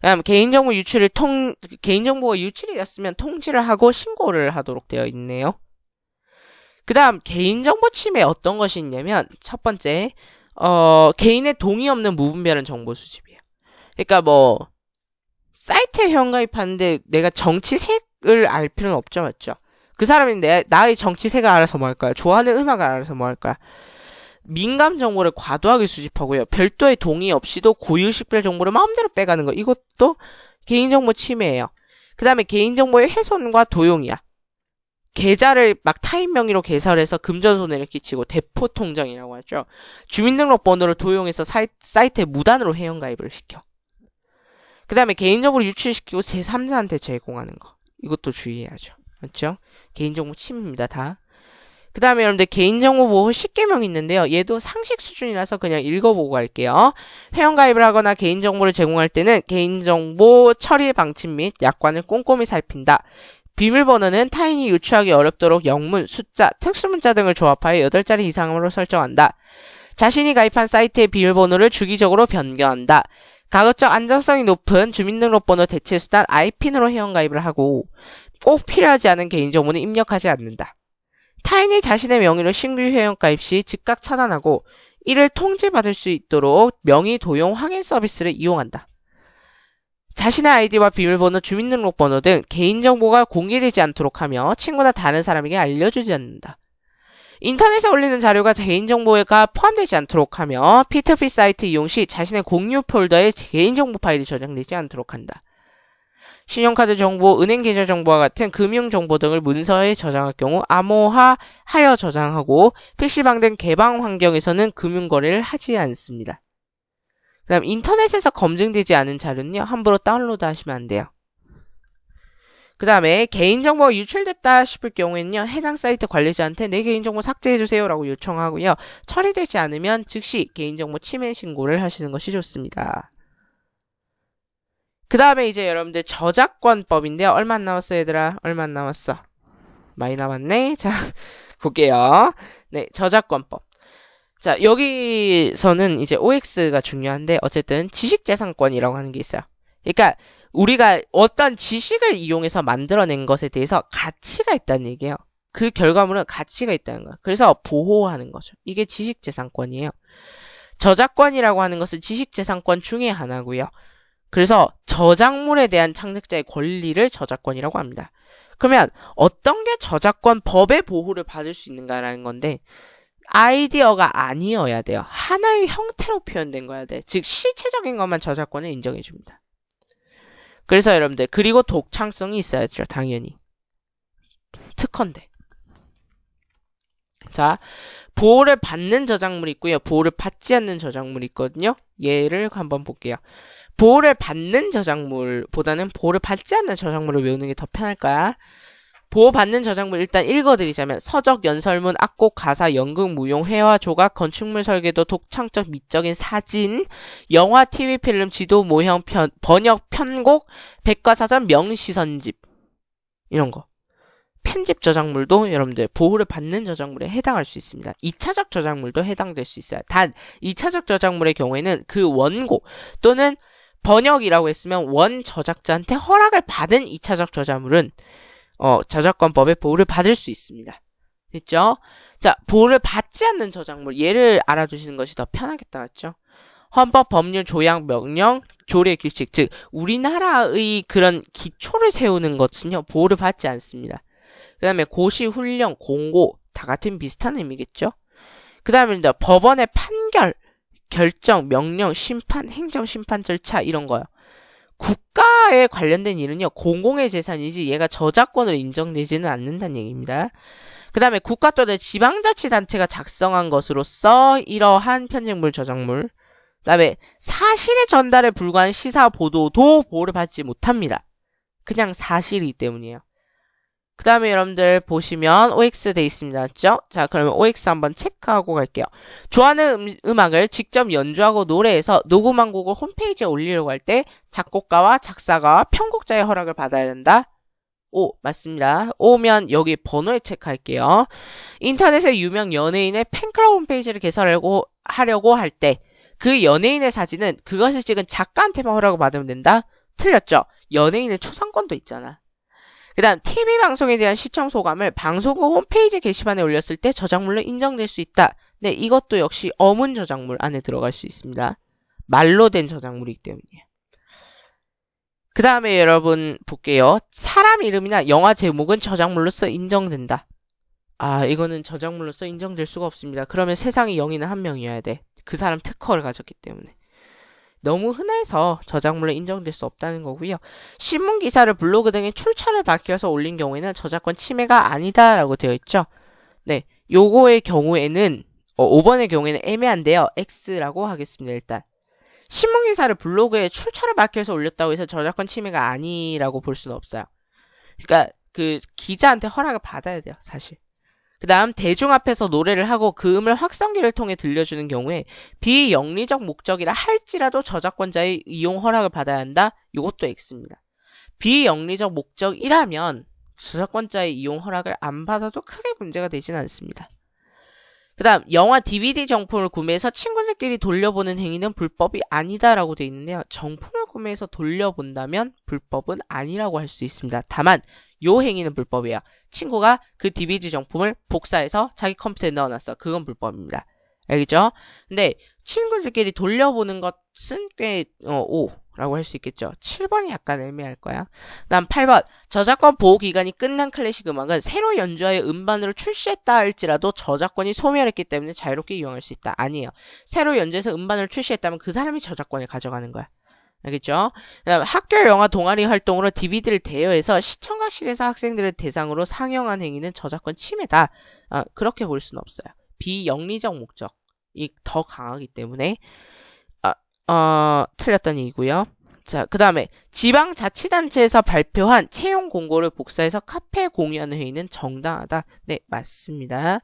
그다음 개인정보가 유출이 됐으면 통지를 하고 신고를 하도록 되어 있네요. 그 다음 개인정보 침해 어떤 것이 있냐면 첫 번째 개인의 동의 없는 무분별한 정보 수집이에요. 그러니까 뭐 사이트에 회원가입하는데 내가 정치색을 알 필요는 없죠, 맞죠? 그 사람이 나의 정치색을 알아서 뭐 할 거야? 좋아하는 음악을 알아서 뭐 할 거야? 민감 정보를 과도하게 수집하고요. 별도의 동의 없이도 고유 식별 정보를 마음대로 빼가는 거. 이것도 개인정보 침해예요. 그 다음에 개인정보의 훼손과 도용이야. 계좌를 막 타인 명의로 개설해서 금전손해를 끼치고 대포통장이라고 하죠. 주민등록번호를 도용해서 사이트에 무단으로 회원가입을 시켜. 그 다음에 개인정보를 유출시키고 제3자한테 제공하는 거. 이것도 주의해야죠. 맞죠? 개인정보 침해입니다. 다. 그 다음에 여러분들 개인정보 보호 10개명이 있는데요. 얘도 상식 수준이라서 그냥 읽어보고 갈게요. 회원가입을 하거나 개인정보를 제공할 때는 개인정보 처리 방침 및 약관을 꼼꼼히 살핀다. 비밀번호는 타인이 유추하기 어렵도록 영문, 숫자, 특수문자 등을 조합하여 8자리 이상으로 설정한다. 자신이 가입한 사이트의 비밀번호를 주기적으로 변경한다. 가급적 안정성이 높은 주민등록번호 대체수단 아이핀으로 회원가입을 하고 꼭 필요하지 않은 개인정보는 입력하지 않는다. 타인이 자신의 명의로 신규 회원가입 시 즉각 차단하고 이를 통지받을 수 있도록 명의 도용 확인 서비스를 이용한다. 자신의 아이디와 비밀번호, 주민등록번호 등 개인정보가 공개되지 않도록 하며 친구나 다른 사람에게 알려주지 않는다. 인터넷에 올리는 자료가 개인정보가 포함되지 않도록 하며 P2P 사이트 이용 시 자신의 공유 폴더에 개인정보 파일이 저장되지 않도록 한다. 신용카드 정보, 은행 계좌 정보와 같은 금융정보 등을 문서에 저장할 경우 암호화하여 저장하고 PC방 등 개방 환경에서는 금융거래를 하지 않습니다. 그 다음 인터넷에서 검증되지 않은 자료는요. 함부로 다운로드 하시면 안 돼요. 그 다음에 개인정보가 유출됐다 싶을 경우에는요. 해당 사이트 관리자한테 내 개인정보 삭제해주세요 라고 요청하고요. 처리되지 않으면 즉시 개인정보 침해 신고를 하시는 것이 좋습니다. 그 다음에 이제 여러분들 저작권법인데요. 얼마 안 남았어 얘들아? 얼마 안 남았어? 많이 남았네. 자, 볼게요. 네, 저작권법. 자, 여기서는 이제 OX가 중요한데 어쨌든 지식재산권이라고 하는 게 있어요. 그러니까 우리가 어떤 지식을 이용해서 만들어낸 것에 대해서 가치가 있다는 얘기예요. 그 결과물은 가치가 있다는 거예요. 그래서 보호하는 거죠. 이게 지식재산권이에요. 저작권이라고 하는 것은 지식재산권 중에 하나고요. 그래서 저작물에 대한 창작자의 권리를 저작권이라고 합니다. 그러면 어떤 게 저작권 법의 보호를 받을 수 있는가라는 건데 아이디어가 아니어야 돼요. 하나의 형태로 표현된 거야 돼. 즉 실체적인 것만 저작권을 인정해 줍니다. 그래서 여러분들 그리고 독창성이 있어야죠. 당연히. 특허인데. 자, 보호를 받는 저작물이 있고요. 보호를 받지 않는 저작물이 있거든요. 얘를 한번 볼게요. 보호를 받는 저작물보다는 보호를 받지 않는 저작물을 외우는 게 더 편할까요? 보호받는 저작물 일단 읽어드리자면 서적, 연설문, 악곡, 가사, 연극, 무용, 회화, 조각, 건축물 설계도, 독창적, 미적인 사진, 영화, TV, 필름, 지도, 모형, 번역, 편곡, 백과사전, 명시선집 이런 거. 편집 저작물도 여러분들 보호를 받는 저작물에 해당할 수 있습니다. 2차적 저작물도 해당될 수 있어요. 단 2차적 저작물의 경우에는 그 원고 또는 번역이라고 했으면 원 저작자한테 허락을 받은 2차적 저작물은 저작권법의 보호를 받을 수 있습니다. 됐죠? 자, 보호를 받지 않는 저작물 얘를 알아두시는 것이 더 편하겠다, 맞죠? 헌법, 법률, 조약, 명령, 조례, 규칙, 즉 우리나라의 그런 기초를 세우는 것은요 보호를 받지 않습니다. 그 다음에 고시, 훈령, 공고 다 같은 비슷한 의미겠죠. 그 다음에 법원의 판결, 결정, 명령, 심판, 행정심판 절차 이런 거요. 국가에 관련된 일은요 공공의 재산이지 얘가 저작권으로 인정되지는 않는다는 얘기입니다. 그 다음에 국가 또는 지방자치단체가 작성한 것으로서 이러한 편집물, 저작물, 그 다음에 사실의 전달에 불과한 시사 보도도 보호를 받지 못합니다. 그냥 사실이기 때문이에요. 그 다음에 여러분들 보시면 OX 돼 있습니다. 맞죠? 자, 그러면 OX 한번 체크하고 갈게요. 좋아하는 음악을 직접 연주하고 노래해서 녹음한 곡을 홈페이지에 올리려고 할 때 작곡가와 작사가와 편곡자의 허락을 받아야 된다. 오, 맞습니다. 오면 여기 번호에 체크할게요. 인터넷에 유명 연예인의 팬클럽 홈페이지를 개설하려고 할 때 그 연예인의 사진은 그것을 찍은 작가한테만 허락을 받으면 된다? 틀렸죠? 연예인의 초상권도 있잖아. 그 다음 TV 방송에 대한 시청 소감을 방송국 홈페이지 게시판에 올렸을 때 저작물로 인정될 수 있다. 네, 이것도 역시 어문 저작물 안에 들어갈 수 있습니다. 말로 된 저작물이기 때문이에요. 그 다음에 여러분 볼게요. 사람 이름이나 영화 제목은 저작물로서 인정된다. 아, 이거는 저작물로서 인정될 수가 없습니다. 그러면 세상에 영인은 한 명이어야 돼. 그 사람 특허를 가졌기 때문에. 너무 흔해서 저작물로 인정될 수 없다는 거고요. 신문기사를 블로그 등에 출처를 밝혀서 올린 경우에는 저작권 침해가 아니다라고 되어 있죠. 네, 요거의 경우에는 5번의 경우에는 애매한데요. X라고 하겠습니다. 일단 신문기사를 블로그에 출처를 밝혀서 올렸다고 해서 저작권 침해가 아니라고 볼 수는 없어요. 그러니까 그 기자한테 허락을 받아야 돼요. 사실. 그 다음 대중 앞에서 노래를 하고 그 음을 확성기를 통해 들려주는 경우에 비영리적 목적이라 할지라도 저작권자의 이용 허락을 받아야 한다. 이것도 X입니다. 비영리적 목적이라면 저작권자의 이용 허락을 안 받아도 크게 문제가 되진 않습니다. 그 다음 영화 DVD 정품을 구매해서 친구들끼리 돌려보는 행위는 불법이 아니다라고 되어 있는데요. 정품을 구매해서 돌려본다면 불법은 아니라고 할 수 있습니다. 다만 요 행위는 불법이에요. 친구가 그 DVD 정품을 복사해서 자기 컴퓨터에 넣어놨어. 그건 불법입니다. 알겠죠? 근데 친구들끼리 돌려보는 것은 꽤 O라고 할 수 있겠죠. 7번이 약간 애매할 거야. 다음 8번 저작권 보호 기간이 끝난 클래식 음악은 새로 연주하여 음반으로 출시했다 할지라도 저작권이 소멸했기 때문에 자유롭게 이용할 수 있다. 아니에요. 새로 연주해서 음반을 출시했다면 그 사람이 저작권을 가져가는 거야. 알겠죠? 그다음 학교 영화 동아리 활동으로 DVD를 대여해서 시청각실에서 학생들을 대상으로 상영한 행위는 저작권 침해다. 그렇게 볼 수는 없어요. 비영리적 목적이 더 강하기 때문에 틀렸다는 얘기고요. 자, 그 다음에 지방자치단체에서 발표한 채용 공고를 복사해서 카페에 공유하는 회의는 정당하다. 네, 맞습니다.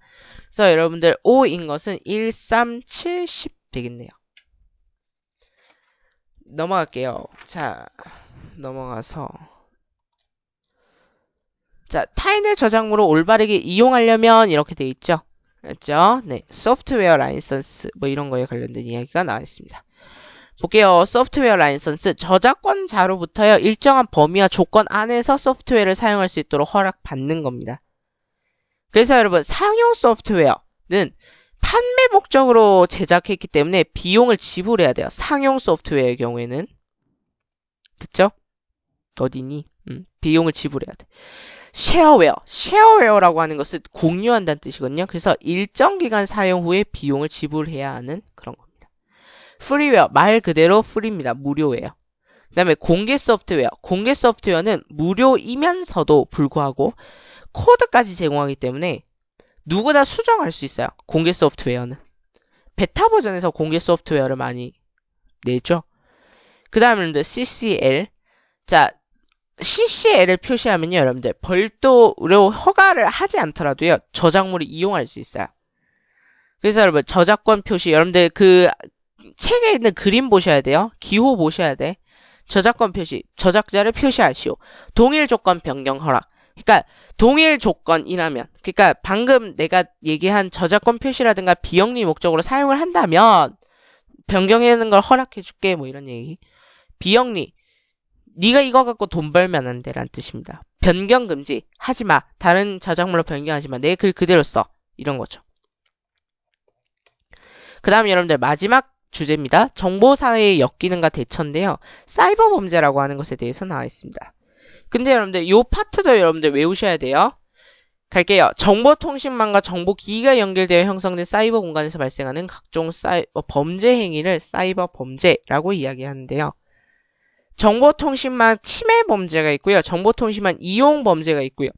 그래서 여러분들 O인 것은 1, 3, 7, 10 되겠네요. 넘어갈게요. 자, 넘어가서 자, 타인의 저작물을 올바르게 이용하려면 이렇게 돼 있죠. 맞죠? 네, 소프트웨어 라이선스 뭐 이런 거에 관련된 이야기가 나와 있습니다. 볼게요. 소프트웨어 라이선스 저작권자로부터요 일정한 범위와 조건 안에서 소프트웨어를 사용할 수 있도록 허락받는 겁니다. 그래서 여러분 상용 소프트웨어는 판매 목적으로 제작했기 때문에 비용을 지불해야 돼요. 상용 소프트웨어의 경우에는. 그쵸? 어디니? 비용을 지불해야 돼. 쉐어웨어라고 하는 것은 공유한다는 뜻이거든요. 그래서 일정 기간 사용 후에 비용을 지불해야 하는 그런 겁니다. 프리웨어, 말 그대로 프리입니다. 무료예요. 그 다음에 공개 소프트웨어는 무료이면서도 불구하고 코드까지 제공하기 때문에 누구나 수정할 수 있어요. 공개 소프트웨어는. 베타 버전에서 공개 소프트웨어를 많이 내죠. 그 다음에 CCL. 자, CCL을 표시하면요, 여러분들 별도로 허가를 하지 않더라도요, 저작물을 이용할 수 있어요. 그래서 여러분 저작권 표시, 여러분들 그 책에 있는 그림 보셔야 돼요. 기호 보셔야 돼. 저작권 표시, 저작자를 표시하시오. 동일 조건 변경 허락. 그러니까 동일 조건이라면, 그러니까 방금 내가 얘기한 저작권 표시라든가 비영리 목적으로 사용을 한다면 변경하는 걸 허락해줄게 뭐 이런 얘기. 비영리, 네가 이거 갖고 돈 벌면 안 돼라는 뜻입니다. 변경 금지, 하지마. 다른 저작물로 변경하지마. 내 글 그대로 써. 이런 거죠. 그 다음 여러분들 마지막 주제입니다. 정보사회의 역기능과 대처인데요. 사이버 범죄라고 하는 것에 대해서 나와 있습니다. 근데 여러분들 요 파트도 여러분들 외우셔야 돼요. 갈게요. 정보통신망과 정보기기가 연결되어 형성된 사이버 공간에서 발생하는 각종 범죄 행위를 사이버 범죄라고 이야기하는데요. 정보통신망 침해 범죄가 있고요. 정보통신망 이용 범죄가 있고요.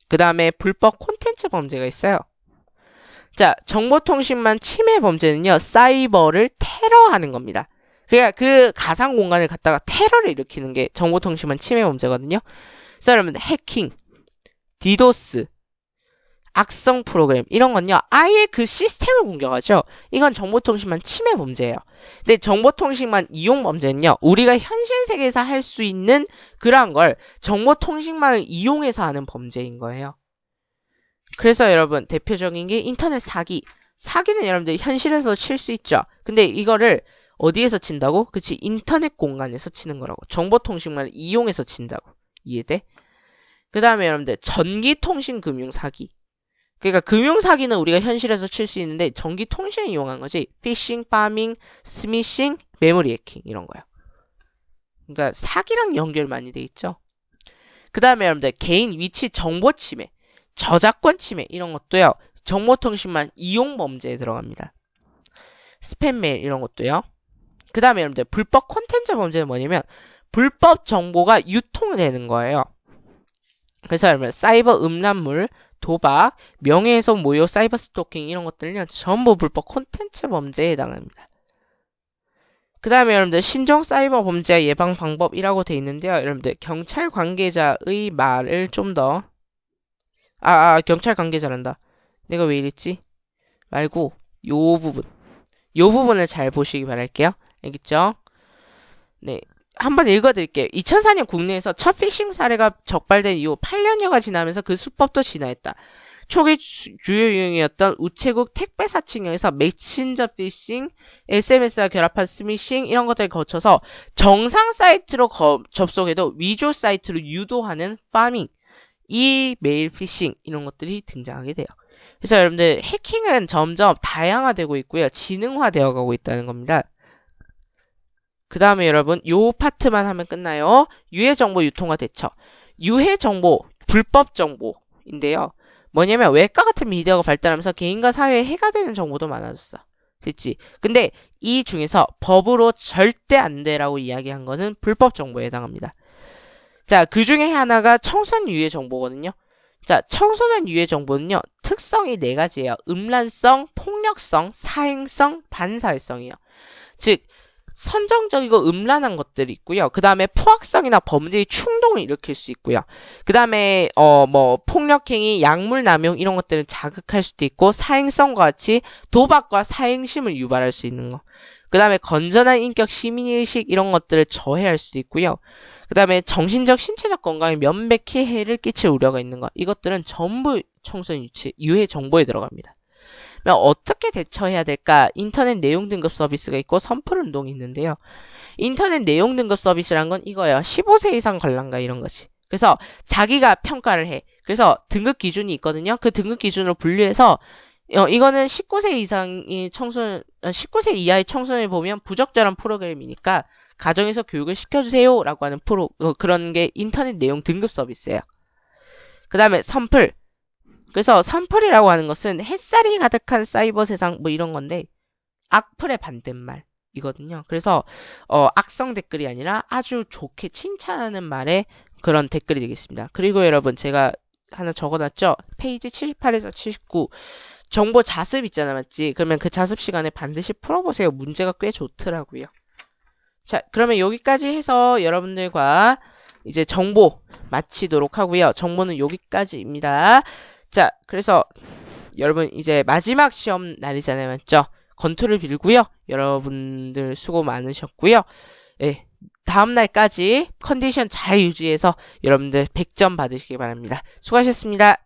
그 다음에 불법 콘텐츠 범죄가 있어요. 자, 정보통신망 침해 범죄는요, 사이버를 테러하는 겁니다. 그러니까 그 가상 공간을 갖다가 테러를 일으키는 게 정보통신망 침해 범죄거든요. 그래서 여러분들 해킹, 디도스, 악성 프로그램 이런 건요, 아예 그 시스템을 공격하죠. 이건 정보통신망 침해 범죄예요. 근데 정보통신망 이용 범죄는요, 우리가 현실 세계에서 할 수 있는 그러한 걸 정보통신망을 이용해서 하는 범죄인 거예요. 그래서 여러분 대표적인 게 인터넷 사기. 사기는 여러분들 현실에서 칠 수 있죠. 근데 이거를 어디에서 친다고? 그치, 인터넷 공간에서 치는 거라고. 정보통신망을 이용해서 친다고. 이해돼? 그 다음에 여러분들 전기통신금융 사기. 그러니까 금융사기는 우리가 현실에서 칠 수 있는데 전기통신을 이용한 거지. 피싱, 파밍, 스미싱, 메모리 해킹 이런 거요. 그러니까 사기랑 연결 많이 돼 있죠. 그 다음에 여러분들 개인 위치 정보 침해, 저작권 침해 이런 것도요. 정보통신망 이용 범죄에 들어갑니다. 스팸 메일 이런 것도요. 그 다음에 여러분들 불법 콘텐츠 범죄는 뭐냐면 불법 정보가 유통되는 거예요. 그래서 여러분 사이버 음란물, 도박, 명예훼손, 모욕, 사이버 스토킹 이런 것들은요 전부 불법 콘텐츠 범죄에 해당합니다. 그 다음에 여러분들 신종 사이버 범죄 예방 방법이라고 돼 있는데요. 여러분들 경찰 관계자의 말을 좀 더 경찰 관계자란다. 내가 왜 이랬지? 말고 요 부분을 잘 보시기 바랄게요. 알겠죠? 네. 한번 읽어드릴게요. 2004년 국내에서 첫 피싱 사례가 적발된 이후 8년여가 지나면서 그 수법도 진화했다. 초기 주요 유형이었던 우체국 택배 사칭형에서 메신저 피싱, SMS와 결합한 스미싱 이런 것들을 거쳐서 정상 사이트로 접속해도 위조 사이트로 유도하는 파밍, 이 메일 피싱 이런 것들이 등장하게 돼요. 그래서 여러분들 해킹은 점점 다양화되고 있고요. 지능화되어 가고 있다는 겁니다. 그 다음에 여러분 요 파트만 하면 끝나요. 유해정보 유통과 대처. 유해정보, 불법 정보인데요. 뭐냐면 외과 같은 미디어가 발달하면서 개인과 사회에 해가 되는 정보도 많아졌어. 됐지? 근데 이 중에서 법으로 절대 안 돼라고 이야기한 거는 불법 정보에 해당합니다. 자, 그 중에 하나가 청소년 유해 정보거든요. 자, 청소년 유해 정보는요. 특성이 4가지예요. 음란성, 폭력성, 사행성, 반사회성이에요. 즉 선정적이고 음란한 것들이 있고요. 그 다음에 포악성이나 범죄의 충동을 일으킬 수 있고요. 그 다음에 폭력행위, 약물 남용 이런 것들을 자극할 수도 있고 사행성과 같이 도박과 사행심을 유발할 수 있는 거. 그 다음에 건전한 인격, 시민의식 이런 것들을 저해할 수도 있고요. 그 다음에 정신적, 신체적 건강에 명백히 해를 끼칠 우려가 있는 거. 이것들은 전부 청소년 유해 정보에 들어갑니다. 어떻게 대처해야 될까? 인터넷 내용 등급 서비스가 있고 선풀 운동이 있는데요. 인터넷 내용 등급 서비스란 건 이거예요. 15세 이상 관람가 이런 거지. 그래서 자기가 평가를 해. 그래서 등급 기준이 있거든요. 그 등급 기준으로 분류해서 이거는 19세 이상의 19세 이하의 청소년을 보면 부적절한 프로그램이니까 가정에서 교육을 시켜주세요 라고 하는 그런 게 인터넷 내용 등급 서비스예요. 그 다음에 선풀. 그래서 선풀이라고 하는 것은 햇살이 가득한 사이버 세상 뭐 이런 건데 악플의 반대말이거든요. 그래서 악성 댓글이 아니라 아주 좋게 칭찬하는 말의 그런 댓글이 되겠습니다. 그리고 여러분 제가 하나 적어놨죠. 페이지 78에서 79 정보 자습 있잖아, 맞지? 그러면 그 자습 시간에 반드시 풀어보세요. 문제가 꽤 좋더라고요. 자, 그러면 여기까지 해서 여러분들과 이제 정보 마치도록 하고요. 정보는 여기까지입니다. 자, 그래서 여러분 이제 마지막 시험 날이잖아요, 맞죠? 건투를 빌고요. 여러분들 수고 많으셨고요. 예, 다음 날까지 컨디션 잘 유지해서 여러분들 100점 받으시기 바랍니다. 수고하셨습니다.